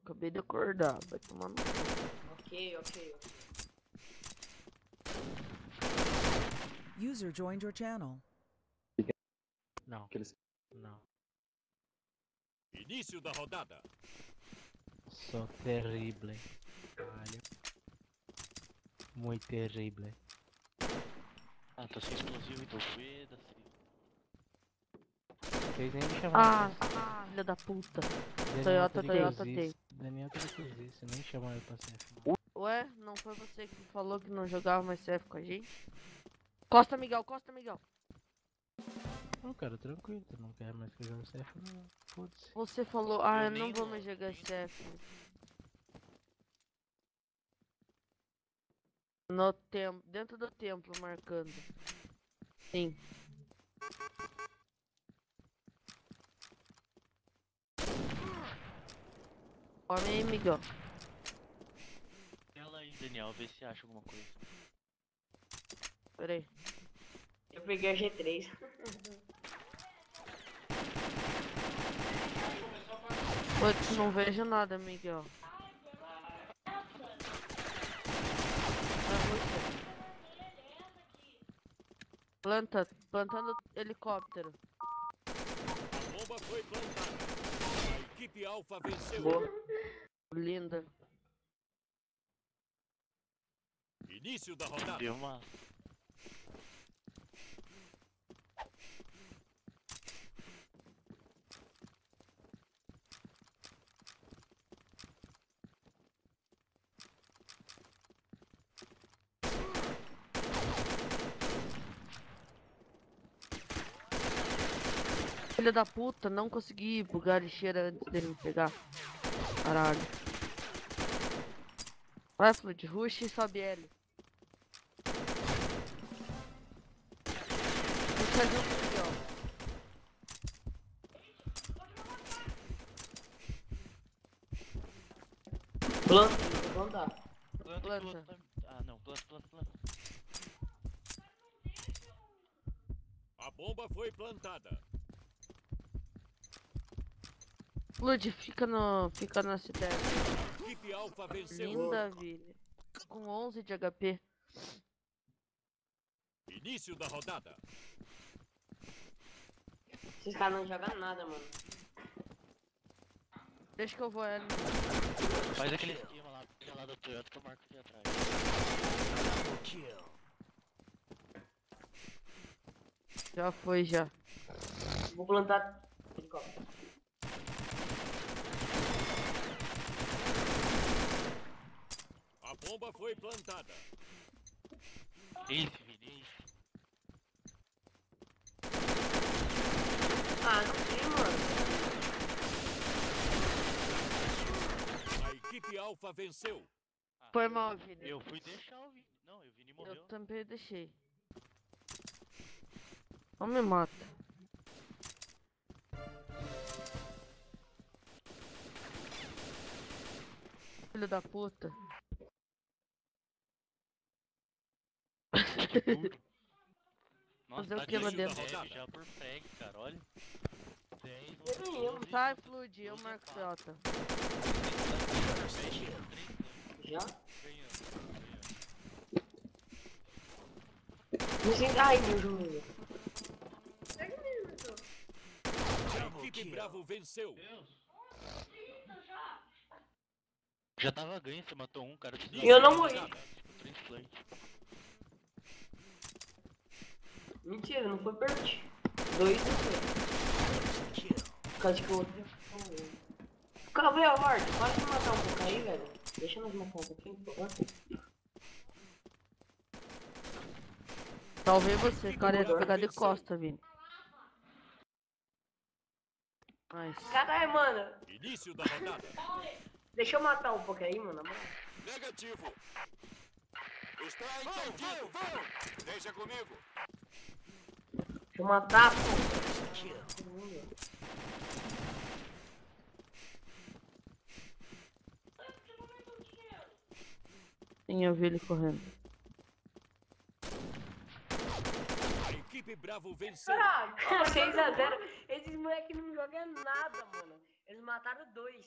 Acabei de acordar, vai tomar no cu. Ok. User joined your channel. Não. Aqueles... Não. Início da rodada. Sou terrível. Caralho. Muito terrível. Ah, tô sem explosivo, então foda-se. Vocês nem me chamaram. Filha da puta. Daniel Toyota Day. Daniel que fez isso, nem chamaram eu pra CF. Ué, não foi você que falou que não jogava mais CF com a gente? Costa Miguel. Não, cara, tranquilo, tu não quer mais que eu jogue CF, não. Foda-se. Você falou, Eu eu não nem vou vou. mais jogar CF. No templo, dentro do templo, marcando. Sim. Come aí, Miguel. Ela aí, Daniel, vê se acha alguma coisa. Pera aí. Eu peguei a G3. Putz, não vejo nada, Miguel. Plantando helicóptero. A bomba foi plantada. A equipe Alpha venceu. Boa. Linda. Início da rodada. Deu uma. Filha da puta, não consegui bugar a lixeira antes dele me pegar. Caralho. Vai, Flood, rush e sobe L. Puxa junto, Miguel. Planta. Planta. Ah, não, planta. A bomba foi plantada. Flood, fica na cidade. Equipe Alpha venceu. Linda, Vila. Com 11 de HP. Início da rodada. Esses caras não jogam nada, mano. Deixa que eu vou L. Faz aquele esquema lá do Toyota que eu marco aqui atrás. Já foi, já. Vou plantar helicóptero. A bomba foi plantada. Esse, Vini, esse. Ah, não sei, mano. A equipe Alpha venceu. Foi mal, Vini. Eu fui deixar o Vini. Não, o Vini morreu. Eu também deixei. Não me mata. Filho da puta. Nossa, Fazer o tá que lá de dentro? neve já por frag, cara, olha. 10, Ganhamos. Sai, Flood, eu marco Jota. Já? Ganhamos. Me sinto. Ai, meu joelho. A equipe Bravo venceu. Já tava ganho, você matou um, cara. E eu não morri. 3 flank. Mentira, não foi perto. 2 não foi. Caso que o outro. Cabelo, Lorde, pode me matar um pouco aí, velho. Deixa nós matar um pouquinho, por favor. Salvei você, cara, ia pegar de costa, Vini. Nice. Caralho, mano. Início da rodada. Deixa eu matar um pouco aí, mano. Negativo. Está entendido. Vamos. Deixa comigo. Deixa eu matar, pô. Sim, eu vi ele correndo. A equipe Bravo venceu. Ah, 6 a 0. Esses moleques não jogam nada, mano. Eles mataram 2.